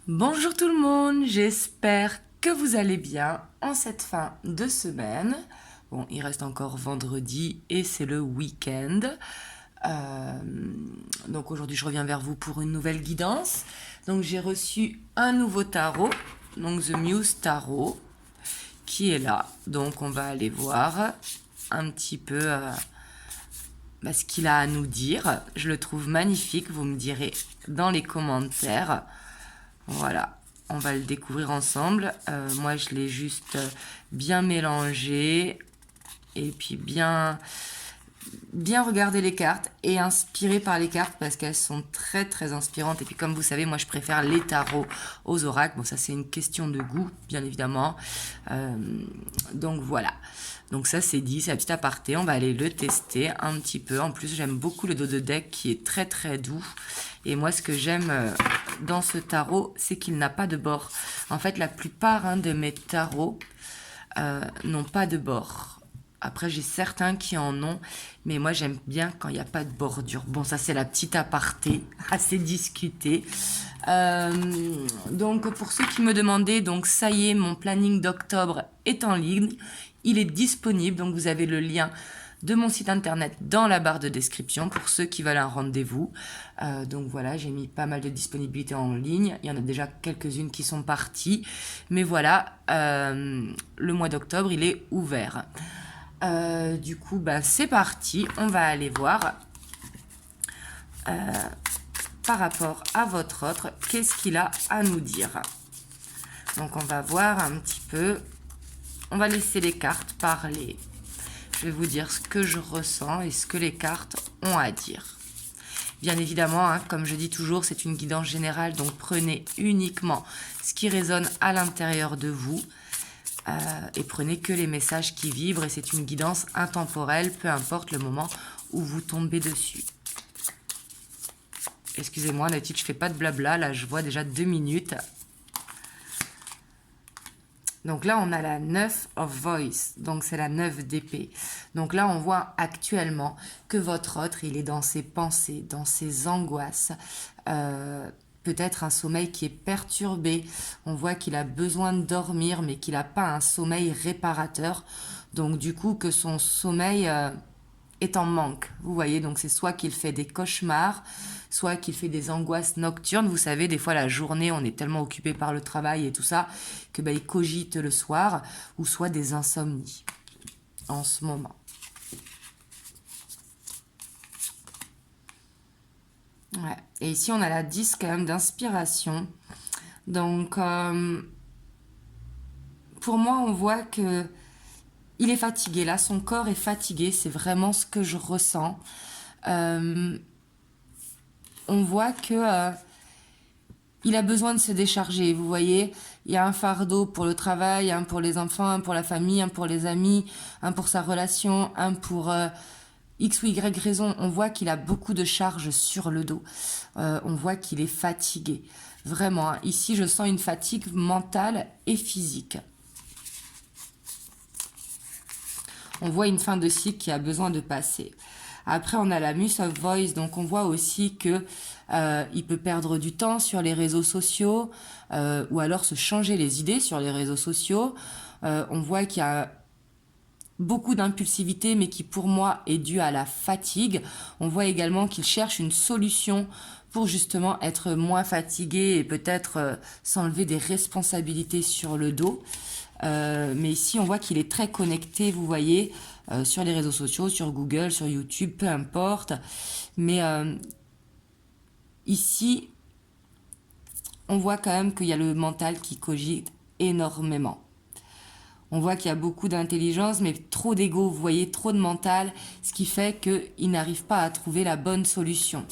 Bonjour tout le monde, j'espère que vous allez bien en cette fin de semaine. Bon, il reste encore vendredi et c'est le week-end. Donc aujourd'hui je reviens vers vous pour une nouvelle guidance. Donc j'ai reçu un nouveau tarot, donc The Muse Tarot, qui est là. Donc on va aller voir un petit peu ce qu'il a à nous dire. Je le trouve magnifique, vous me direz dans les commentaires. Voilà, on va le découvrir ensemble. Moi, je l'ai juste bien mélangé et puis bien regarder les cartes et inspiré par les cartes parce qu'elles sont très très inspirantes. Et puis comme vous savez, moi je préfère les tarots aux oracles. Bon, ça c'est une question de goût, bien évidemment. Donc voilà. Donc ça c'est dit, c'est un petit aparté, on va aller le tester un petit peu. En plus j'aime beaucoup le dos de deck qui est très très doux. Et moi ce que j'aime dans ce tarot, c'est qu'il n'a pas de bord. En fait la plupart de mes tarots n'ont pas de bord. Après, j'ai certains qui en ont, mais moi, j'aime bien quand il n'y a pas de bordure. Bon, ça, c'est la petite aparté, assez discutée. Donc, pour ceux qui me demandaient, donc ça y est, mon planning d'octobre est en ligne. Il est disponible, donc vous avez le lien de mon site internet dans la barre de description pour ceux qui veulent un rendez-vous. Donc voilà, j'ai mis pas mal de disponibilités en ligne. Il y en a déjà quelques-unes qui sont parties. Mais voilà, le mois d'octobre, il est ouvert. Du coup, c'est parti. On va aller voir par rapport à votre autre, qu'est-ce qu'il a à nous dire. Donc, on va voir un petit peu. On va laisser les cartes parler. Je vais vous dire ce que je ressens et ce que les cartes ont à dire. Bien évidemment, comme je dis toujours, c'est une guidance générale, donc prenez uniquement ce qui résonne à l'intérieur de vous. Et prenez que les messages qui vibrent et c'est une guidance intemporelle, peu importe le moment où vous tombez dessus. Excusez-moi, la petite, je fais pas de blabla, là je vois déjà 2 minutes. Donc là on a la 9 of Voice, donc c'est la 9 d'épée. Donc là on voit actuellement que votre autre, il est dans ses pensées, dans ses angoisses, peut-être un sommeil qui est perturbé. On voit qu'il a besoin de dormir, mais qu'il n'a pas un sommeil réparateur. Donc du coup, que son sommeil est en manque. Vous voyez, donc c'est soit qu'il fait des cauchemars, soit qu'il fait des angoisses nocturnes. Vous savez, des fois la journée, on est tellement occupé par le travail et tout ça, que il cogite le soir, ou soit des insomnies en ce moment. Ouais. Et ici, on a la 10 quand même d'inspiration. Donc, pour moi, on voit que il est fatigué. Là, son corps est fatigué. C'est vraiment ce que je ressens. On voit que il a besoin de se décharger. Vous voyez, il y a un fardeau pour le travail, un pour les enfants, un pour la famille, un pour les amis, un pour sa relation, un pour X ou Y raison. On voit qu'il a beaucoup de charges sur le dos. On voit qu'il est fatigué. Vraiment, ici, je sens une fatigue mentale et physique. On voit une fin de cycle qui a besoin de passer. Après, on a la Muse of Voice, donc on voit aussi que il peut perdre du temps sur les réseaux sociaux ou alors se changer les idées sur les réseaux sociaux. On voit qu'il y a beaucoup d'impulsivité, mais qui pour moi est due à la fatigue. On voit également qu'il cherche une solution pour justement être moins fatigué et peut-être s'enlever des responsabilités sur le dos. Mais ici, on voit qu'il est très connecté, vous voyez, sur les réseaux sociaux, sur Google, sur YouTube, peu importe. Mais ici, on voit quand même qu'il y a le mental qui cogite énormément. On voit qu'il y a beaucoup d'intelligence, mais trop d'ego, vous voyez, trop de mental, ce qui fait qu'il n'arrive pas à trouver la bonne solution.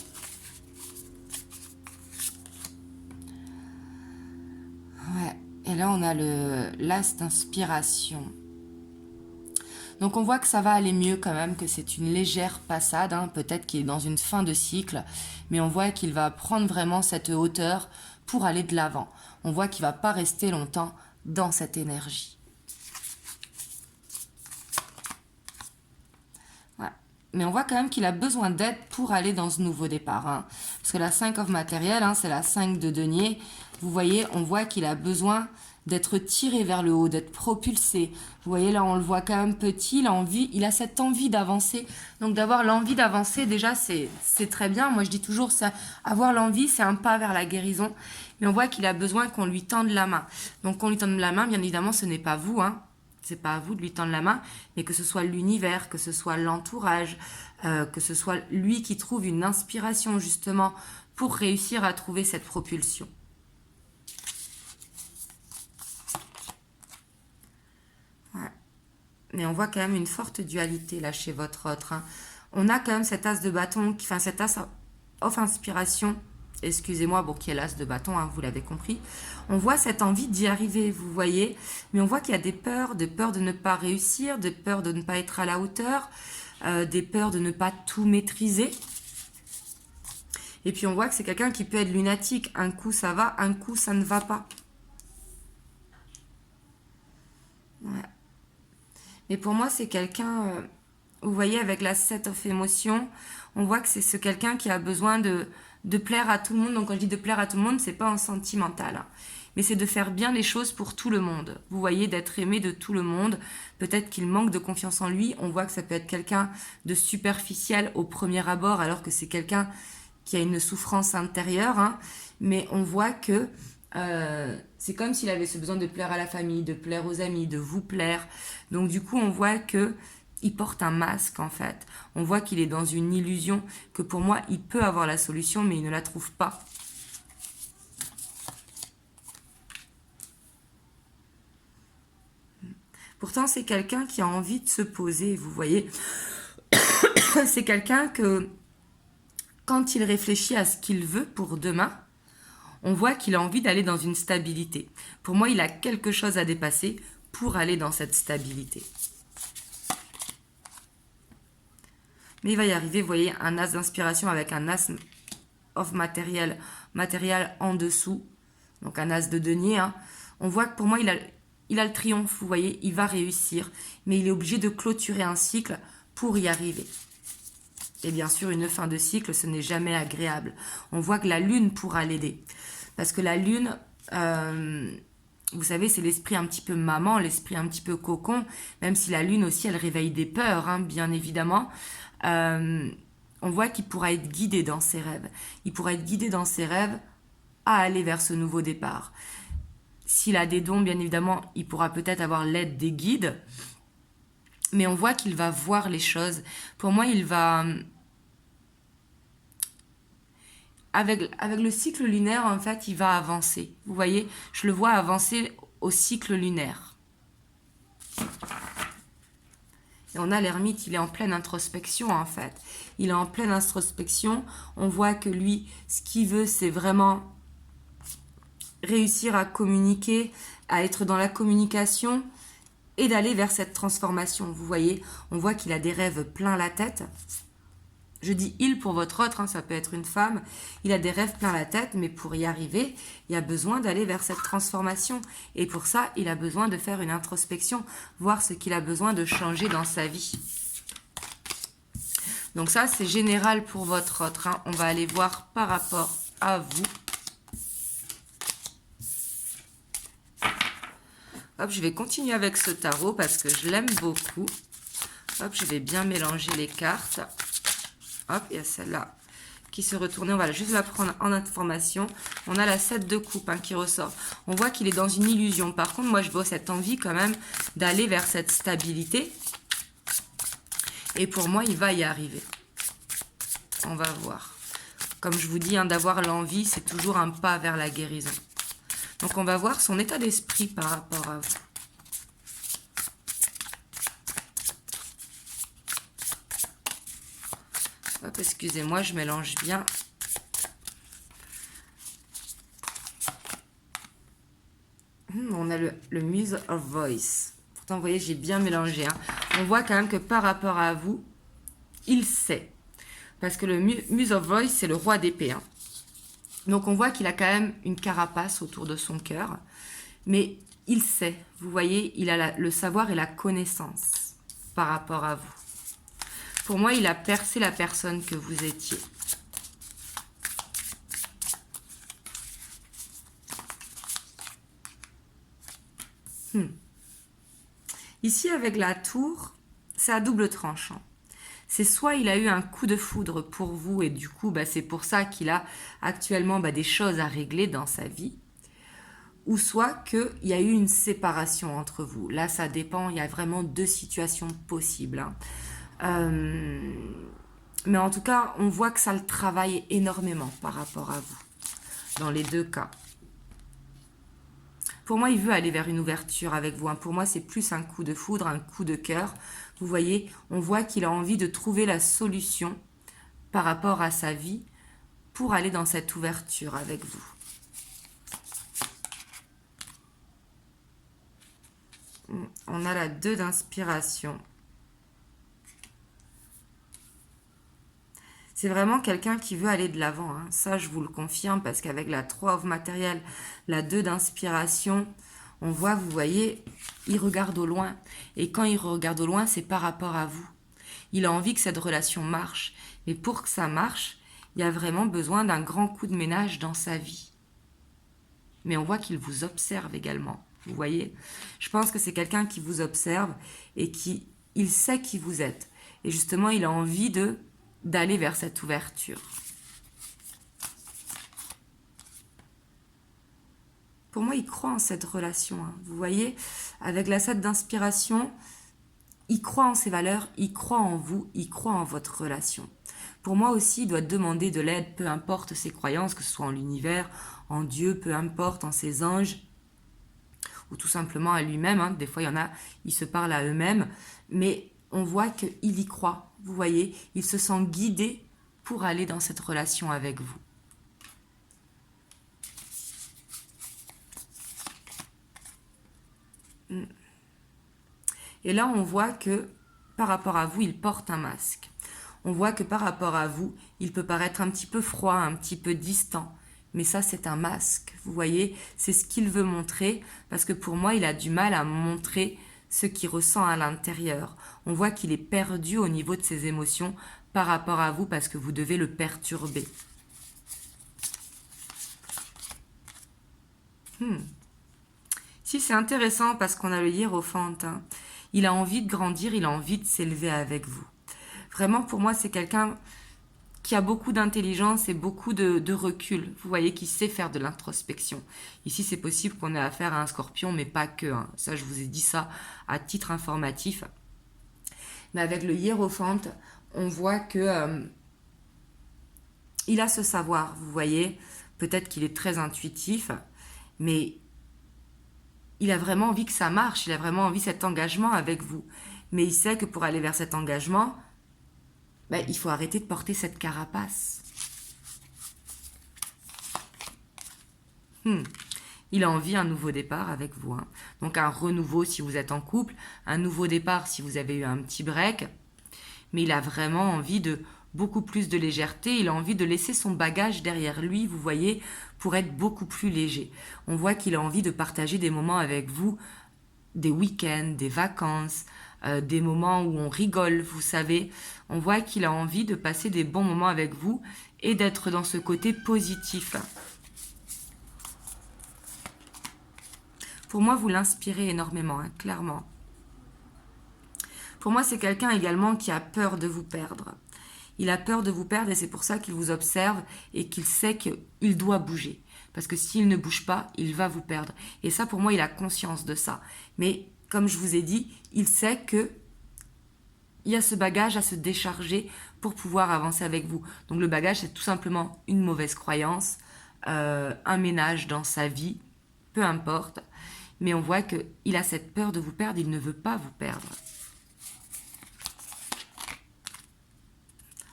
Ouais. Et là, on a le l'as d'inspiration. Donc on voit que ça va aller mieux quand même, que c'est une légère passade, peut-être qu'il est dans une fin de cycle, mais on voit qu'il va prendre vraiment cette hauteur pour aller de l'avant. On voit qu'il ne va pas rester longtemps dans cette énergie. Ouais. Mais on voit quand même qu'il a besoin d'aide pour aller dans ce nouveau départ. Hein. Parce que la 5 of matériel, hein, c'est la 5 de denier. Vous voyez, on voit qu'il a besoin d'être tiré vers le haut, d'être propulsé. Vous voyez, là, on le voit quand même petit. Il a cette envie d'avancer. Donc, d'avoir l'envie d'avancer, déjà, c'est très bien. Moi, je dis toujours, ça, avoir l'envie, c'est un pas vers la guérison. Mais on voit qu'il a besoin qu'on lui tende la main. Donc, qu'on lui tende la main, bien évidemment, ce n'est pas vous, hein. C'est pas à vous de lui tendre la main, mais que ce soit l'univers, que ce soit l'entourage, que ce soit lui qui trouve une inspiration justement pour réussir à trouver cette propulsion. Ouais. Mais on voit quand même une forte dualité là chez votre autre. Hein. On a quand même cet as de bâton, cet as of inspiration. Excusez-moi, bon, qui est l'as de bâton, hein, vous l'avez compris. On voit cette envie d'y arriver, vous voyez. Mais on voit qu'il y a des peurs de ne pas réussir, des peurs de ne pas être à la hauteur, des peurs de ne pas tout maîtriser. Et puis on voit que c'est quelqu'un qui peut être lunatique. Un coup ça va, un coup ça ne va pas. Ouais. Mais pour moi, c'est quelqu'un, vous voyez, avec la 7 of émotion, on voit que c'est ce quelqu'un qui a besoin de plaire à tout le monde. Donc quand je dis de plaire à tout le monde, c'est pas en sentimental, hein. Mais c'est de faire bien les choses pour tout le monde. Vous voyez, d'être aimé de tout le monde. Peut-être qu'il manque de confiance en lui. On voit que ça peut être quelqu'un de superficiel au premier abord, alors que c'est quelqu'un qui a une souffrance intérieure. Hein. Mais on voit que c'est comme s'il avait ce besoin de plaire à la famille, de plaire aux amis, de vous plaire. Donc du coup, on voit que il porte un masque en fait. On voit qu'il est dans une illusion, que pour moi, il peut avoir la solution, mais il ne la trouve pas. Pourtant, c'est quelqu'un qui a envie de se poser, vous voyez. C'est quelqu'un que, quand il réfléchit à ce qu'il veut pour demain, on voit qu'il a envie d'aller dans une stabilité. Pour moi, il a quelque chose à dépasser pour aller dans cette stabilité. Mais il va y arriver, vous voyez, un as d'inspiration avec un as of matériel en dessous. Donc un as de denier. Hein. On voit que pour moi, il a le triomphe, vous voyez, il va réussir. Mais il est obligé de clôturer un cycle pour y arriver. Et bien sûr, une fin de cycle, ce n'est jamais agréable. On voit que la lune pourra l'aider. Parce que la lune, vous savez, c'est l'esprit un petit peu maman, l'esprit un petit peu cocon. Même si la lune aussi, elle réveille des peurs, hein, bien évidemment. On voit qu'il pourra être guidé dans ses rêves. Il pourra être guidé dans ses rêves à aller vers ce nouveau départ. S'il a des dons, bien évidemment, il pourra peut-être avoir l'aide des guides. Mais on voit qu'il va voir les choses. Pour moi, il va... Avec le cycle lunaire, en fait, il va avancer. Vous voyez, je le vois avancer au cycle lunaire. Et on a l'ermite, il est en pleine introspection, en fait. Il est en pleine introspection. On voit que lui, ce qu'il veut, c'est vraiment réussir à communiquer, à être dans la communication et d'aller vers cette transformation. Vous voyez, on voit qu'il a des rêves plein la tête. Je dis il pour votre autre, hein, ça peut être une femme. Il a des rêves plein la tête, mais pour y arriver, il a besoin d'aller vers cette transformation. Et pour ça, il a besoin de faire une introspection, voir ce qu'il a besoin de changer dans sa vie. Donc ça, c'est général pour votre autre. Hein. On va aller voir par rapport à vous. Hop, je vais continuer avec ce tarot parce que je l'aime beaucoup. Hop, je vais bien mélanger les cartes. Hop, il y a celle-là qui se retourne. On va juste la prendre en information. On a la 7 de coupe, hein, qui ressort. On voit qu'il est dans une illusion. Par contre, moi, je vois cette envie quand même d'aller vers cette stabilité. Et pour moi, il va y arriver. On va voir. Comme je vous dis, hein, d'avoir l'envie, c'est toujours un pas vers la guérison. Donc, on va voir son état d'esprit par rapport à vous. Hop, excusez-moi, je mélange bien. On a le Muse of Voice. Pourtant, vous voyez, j'ai bien mélangé. Hein. On voit quand même que par rapport à vous, il sait. Parce que le Muse of Voice, c'est le roi d'épée. Hein. Donc, on voit qu'il a quand même une carapace autour de son cœur. Mais il sait. Vous voyez, il a le savoir et la connaissance par rapport à vous. Pour moi, il a percé la personne que vous étiez. Ici, avec la tour, c'est à double tranchant. C'est soit il a eu un coup de foudre pour vous et du coup, c'est pour ça qu'il a actuellement des choses à régler dans sa vie. Ou soit qu'il y a eu une séparation entre vous. Là, ça dépend, il y a vraiment deux situations possibles. Mais en tout cas, on voit que ça le travaille énormément par rapport à vous, dans les deux cas. Pour moi, il veut aller vers une ouverture avec vous. Pour moi, c'est plus un coup de foudre, un coup de cœur. Vous voyez, on voit qu'il a envie de trouver la solution par rapport à sa vie pour aller dans cette ouverture avec vous. On a la 2 d'inspiration. C'est vraiment quelqu'un qui veut aller de l'avant. Ça, je vous le confirme, parce qu'avec la 3 of matériel, la 2 d'inspiration, on voit, vous voyez, il regarde au loin. Et quand il regarde au loin, c'est par rapport à vous. Il a envie que cette relation marche. Mais pour que ça marche, il y a vraiment besoin d'un grand coup de ménage dans sa vie. Mais on voit qu'il vous observe également. Vous voyez, je pense que c'est quelqu'un qui vous observe et il sait qui vous êtes. Et justement, il a envie d'aller vers cette ouverture. Pour moi, il croit en cette relation. Vous voyez, avec la 7 d'inspiration, il croit en ses valeurs, il croit en vous, il croit en votre relation. Pour moi aussi, il doit demander de l'aide, peu importe ses croyances, que ce soit en l'univers, en Dieu, peu importe, en ses anges, ou tout simplement à lui-même. Des fois, il y en a, ils se parlent à eux-mêmes, mais on voit qu'il y croit. Vous voyez, il se sent guidé pour aller dans cette relation avec vous. Et là, on voit que par rapport à vous, il porte un masque. On voit que par rapport à vous, il peut paraître un petit peu froid, un petit peu distant. Mais ça, c'est un masque. Vous voyez, c'est ce qu'il veut montrer, parce que pour moi, il a du mal à montrer ce qu'il ressent à l'intérieur. On voit qu'il est perdu au niveau de ses émotions par rapport à vous, parce que vous devez le perturber. Si, c'est intéressant parce qu'on a le hiérophant. Il a envie de grandir, il a envie de s'élever avec vous. Vraiment, pour moi, c'est quelqu'un qui a beaucoup d'intelligence et beaucoup de recul. Vous voyez, qui sait faire de l'introspection. Ici, c'est possible qu'on ait affaire à un scorpion, mais pas que. Ça, je vous ai dit ça à titre informatif. Mais avec le hiérophant, on voit que il a ce savoir, vous voyez. Peut-être qu'il est très intuitif, mais il a vraiment envie que ça marche, il a vraiment envie de cet engagement avec vous. Mais il sait que pour aller vers cet engagement, il faut arrêter de porter cette carapace. Il a envie d'un nouveau départ avec vous. Donc un renouveau si vous êtes en couple, un nouveau départ si vous avez eu un petit break. Mais il a vraiment envie de beaucoup plus de légèreté. Il a envie de laisser son bagage derrière lui, vous voyez, pour être beaucoup plus léger. On voit qu'il a envie de partager des moments avec vous, des week-ends, des vacances, des moments où on rigole, vous savez. On voit qu'il a envie de passer des bons moments avec vous et d'être dans ce côté positif. Pour moi, vous l'inspirez énormément, clairement. Pour moi, c'est quelqu'un également qui a peur de vous perdre. Il a peur de vous perdre et c'est pour ça qu'il vous observe et qu'il sait qu'il doit bouger. Parce que s'il ne bouge pas, il va vous perdre. Et ça, pour moi, il a conscience de ça. Mais comme je vous ai dit, il sait qu'il y a ce bagage à se décharger pour pouvoir avancer avec vous. Donc le bagage, c'est tout simplement une mauvaise croyance, un ménage dans sa vie, peu importe. Mais on voit qu'il a cette peur de vous perdre, il ne veut pas vous perdre.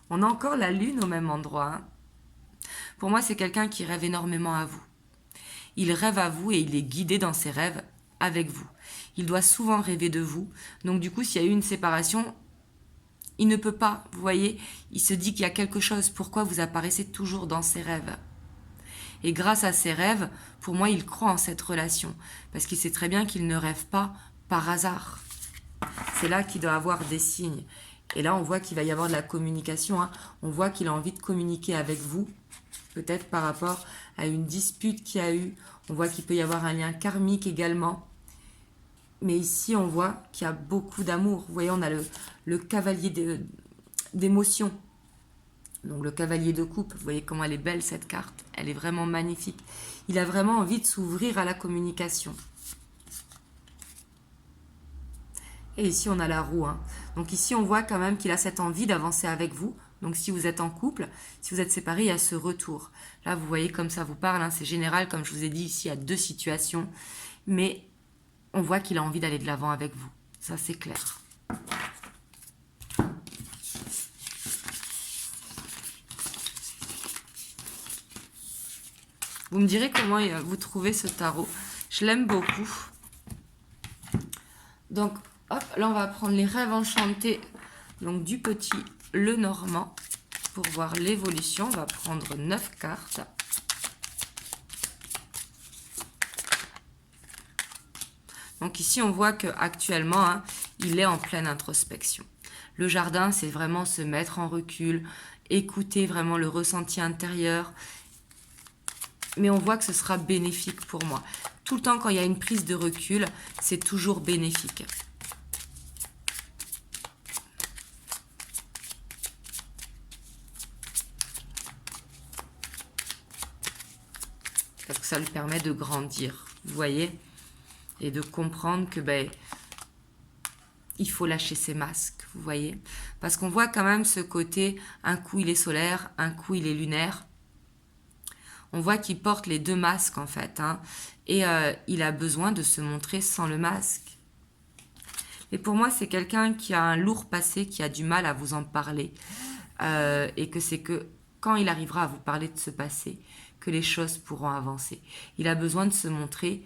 On a encore la lune au même endroit. Pour moi, c'est quelqu'un qui rêve énormément à vous. Il rêve à vous et il est guidé dans ses rêves avec vous. Il doit souvent rêver de vous. Donc du coup, s'il y a eu une séparation, il ne peut pas. Vous voyez, il se dit qu'il y a quelque chose. Pourquoi vous apparaissez toujours dans ses rêves ? Et grâce à ses rêves, pour moi, il croit en cette relation. Parce qu'il sait très bien qu'il ne rêve pas par hasard. C'est là qu'il doit avoir des signes. Et là, on voit qu'il va y avoir de la communication. Hein. On voit qu'il a envie de communiquer avec vous. Peut-être par rapport à une dispute qu'il y a eu. On voit qu'il peut y avoir un lien karmique également. Mais ici, on voit qu'il y a beaucoup d'amour. Vous voyez, on a le cavalier d'émotions. Donc le cavalier de coupe, vous voyez comment elle est belle cette carte. Elle est vraiment magnifique. Il a vraiment envie de s'ouvrir à la communication. Et ici, on a la roue. Hein. Donc ici, on voit quand même qu'il a cette envie d'avancer avec vous. Donc si vous êtes en couple, si vous êtes séparés, il y a ce retour. Là, vous voyez comme ça vous parle. Hein. C'est général, comme je vous ai dit, ici, il y a 2 situations. Mais on voit qu'il a envie d'aller de l'avant avec vous. Ça, c'est clair. Vous me direz comment vous trouvez ce tarot. Je l'aime beaucoup. Donc, hop, là, on va prendre les rêves enchantés. Donc, du petit Lenormand. Pour voir l'évolution, on va prendre 9 cartes. Donc, ici, on voit qu'actuellement, hein, il est en pleine introspection. Le jardin, c'est vraiment se mettre en recul, écouter vraiment le ressenti intérieur. Mais on voit que ce sera bénéfique pour moi. Tout le temps, quand il y a une prise de recul, c'est toujours bénéfique. Parce que ça lui permet de grandir, vous voyez, et de comprendre que il faut lâcher ses masques, vous voyez. Parce qu'on voit quand même ce côté, un coup il est solaire, un coup il est lunaire. On voit qu'il porte les 2 masques en fait, hein, et il a besoin de se montrer sans le masque. Et pour moi, c'est quelqu'un qui a un lourd passé, qui a du mal à vous en parler, et que c'est que quand il arrivera à vous parler de ce passé, que les choses pourront avancer. Il a besoin de se montrer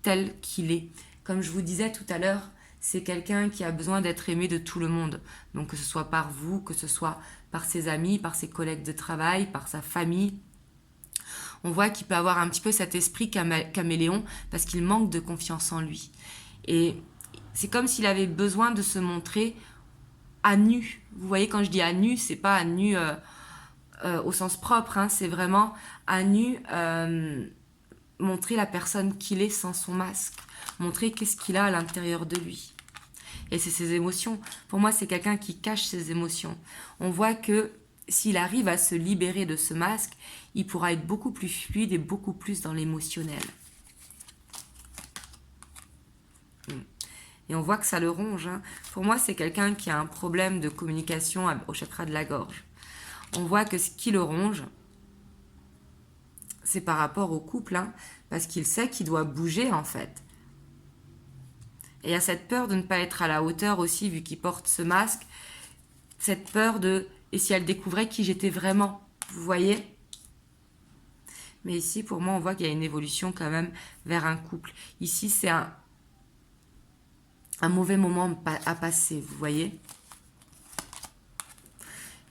tel qu'il est. Comme je vous disais tout à l'heure, c'est quelqu'un qui a besoin d'être aimé de tout le monde. Donc que ce soit par vous, que ce soit par ses amis, par ses collègues de travail, par sa famille. On voit qu'il peut avoir un petit peu cet esprit caméléon parce qu'il manque de confiance en lui. Et c'est comme s'il avait besoin de se montrer à nu. Vous voyez, quand je dis à nu, c'est pas à nu au sens propre, hein, c'est vraiment à nu montrer la personne qu'il est sans son masque, montrer qu'est-ce qu'il a à l'intérieur de lui. Et c'est ses émotions. Pour moi, c'est quelqu'un qui cache ses émotions. On voit que s'il arrive à se libérer de ce masque, il pourra être beaucoup plus fluide et beaucoup plus dans l'émotionnel. Et on voit que ça le ronge. Hein. Pour moi, c'est quelqu'un qui a un problème de communication au chakra de la gorge. On voit que ce qui le ronge, c'est par rapport au couple, hein, parce qu'il sait qu'il doit bouger en fait. Et il y a cette peur de ne pas être à la hauteur aussi, vu qu'il porte ce masque. Cette peur de... Et si elle découvrait qui j'étais vraiment, vous voyez? Mais ici, pour moi, on voit qu'il y a une évolution quand même vers un couple. Ici, c'est un mauvais moment à passer, vous voyez?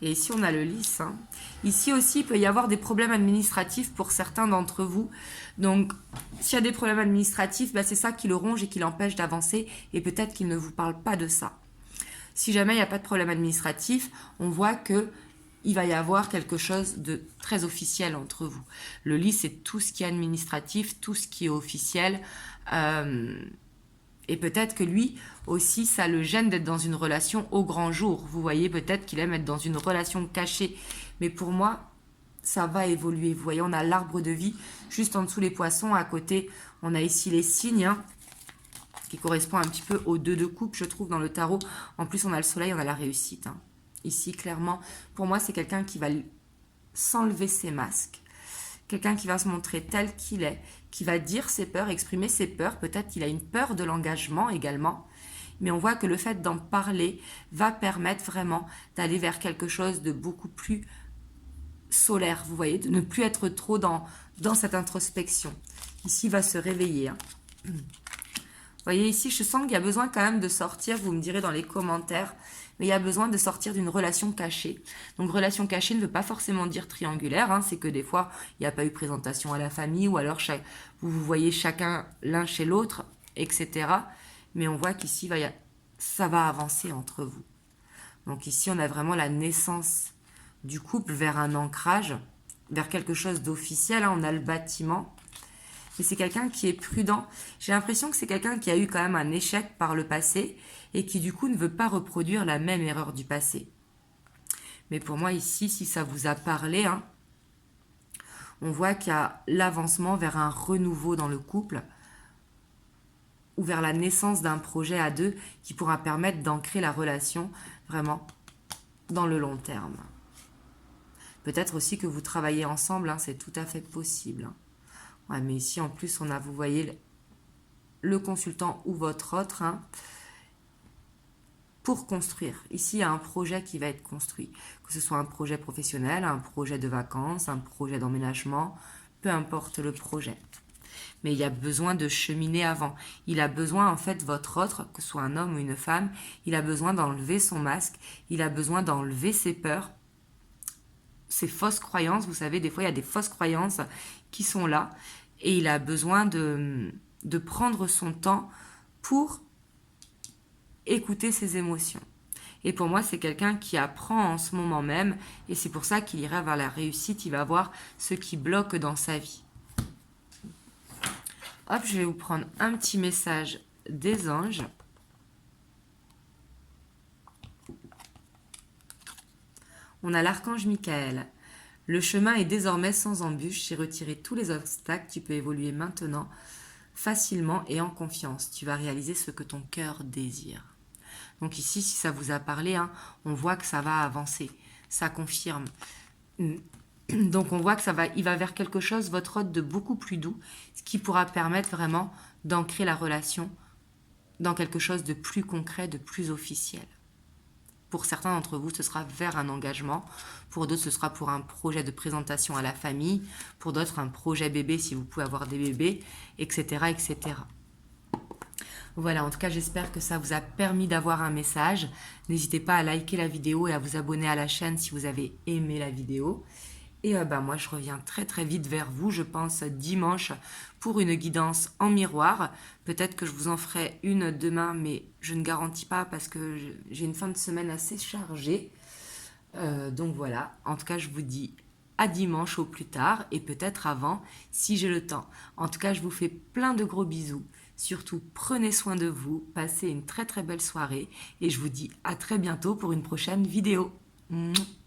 Et ici, on a le lys. Hein. Ici aussi, il peut y avoir des problèmes administratifs pour certains d'entre vous. Donc, s'il y a des problèmes administratifs, c'est ça qui le ronge et qui l'empêche d'avancer. Et peut-être qu'il ne vous parle pas de ça. Si jamais il n'y a pas de problème administratif, on voit que il va y avoir quelque chose de très officiel entre vous. Le lys, c'est tout ce qui est administratif, tout ce qui est officiel. Et peut-être que lui aussi, ça le gêne d'être dans une relation au grand jour. Vous voyez, peut-être qu'il aime être dans une relation cachée. Mais pour moi, ça va évoluer. Vous voyez, on a l'arbre de vie juste en dessous les poissons. À côté, on a ici les signes, hein, qui correspond un petit peu aux 2 de coupe, je trouve, dans le tarot. En plus, on a le soleil, on a la réussite. Hein. Ici, clairement, pour moi, c'est quelqu'un qui va s'enlever ses masques. Quelqu'un qui va se montrer tel qu'il est, qui va dire ses peurs, exprimer ses peurs. Peut-être qu'il a une peur de l'engagement également. Mais on voit que le fait d'en parler va permettre vraiment d'aller vers quelque chose de beaucoup plus solaire. Vous voyez, de ne plus être trop dans cette introspection. Ici, il va se réveiller. Hein. Vous voyez, ici, je sens qu'il y a besoin quand même de sortir. Vous me direz dans les commentaires. Mais il y a besoin de sortir d'une relation cachée. Donc, relation cachée ne veut pas forcément dire triangulaire. Hein, c'est que des fois, il n'y a pas eu présentation à la famille ou alors vous voyez chacun l'un chez l'autre, etc. Mais on voit qu'ici, ça va avancer entre vous. Donc ici, on a vraiment la naissance du couple vers un ancrage, vers quelque chose d'officiel. On a le bâtiment. Mais c'est quelqu'un qui est prudent. J'ai l'impression que c'est quelqu'un qui a eu quand même un échec par le passé et qui du coup ne veut pas reproduire la même erreur du passé. Mais pour moi ici, si ça vous a parlé, hein, on voit qu'il y a l'avancement vers un renouveau dans le couple ou vers la naissance d'un projet à deux qui pourra permettre d'ancrer la relation vraiment dans le long terme. Peut-être aussi que vous travaillez ensemble, hein, c'est tout à fait possible. Hein. Ouais, mais ici, en plus, on a, vous voyez, le consultant ou votre autre, hein, pour construire. Ici, il y a un projet qui va être construit. Que ce soit un projet professionnel, un projet de vacances, un projet d'emménagement, peu importe le projet. Mais il y a besoin de cheminer avant. Il a besoin, en fait, votre autre, que ce soit un homme ou une femme, il a besoin d'enlever son masque, il a besoin d'enlever ses peurs, ces fausses croyances. Vous savez, des fois, il y a des fausses croyances qui sont là. Et il a besoin de prendre son temps pour écouter ses émotions. Et pour moi, c'est quelqu'un qui apprend en ce moment même. Et c'est pour ça qu'il ira vers la réussite. Il va voir ce qui bloque dans sa vie. Hop, je vais vous prendre un petit message des anges. On a l'archange Michael. Le chemin est désormais sans embûche. J'ai retiré tous les obstacles. Tu peux évoluer maintenant facilement et en confiance. Tu vas réaliser ce que ton cœur désire. Donc ici, si ça vous a parlé, hein, on voit que ça va avancer. Ça confirme. Donc on voit que il va vers quelque chose, votre hôte, de beaucoup plus doux, ce qui pourra permettre vraiment d'ancrer la relation dans quelque chose de plus concret, de plus officiel. Pour certains d'entre vous, ce sera vers un engagement. Pour d'autres, ce sera pour un projet de présentation à la famille. Pour d'autres, un projet bébé, si vous pouvez avoir des bébés, etc., etc. Voilà, en tout cas, j'espère que ça vous a permis d'avoir un message. N'hésitez pas à liker la vidéo et à vous abonner à la chaîne si vous avez aimé la vidéo. Et moi, je reviens très très vite vers vous, je pense dimanche, pour une guidance en miroir. Peut-être que je vous en ferai une demain, mais je ne garantis pas parce que j'ai une fin de semaine assez chargée. Donc voilà, en tout cas, je vous dis à dimanche au plus tard et peut-être avant si j'ai le temps. En tout cas, je vous fais plein de gros bisous. Surtout, prenez soin de vous, passez une très très belle soirée et je vous dis à très bientôt pour une prochaine vidéo. Mouah.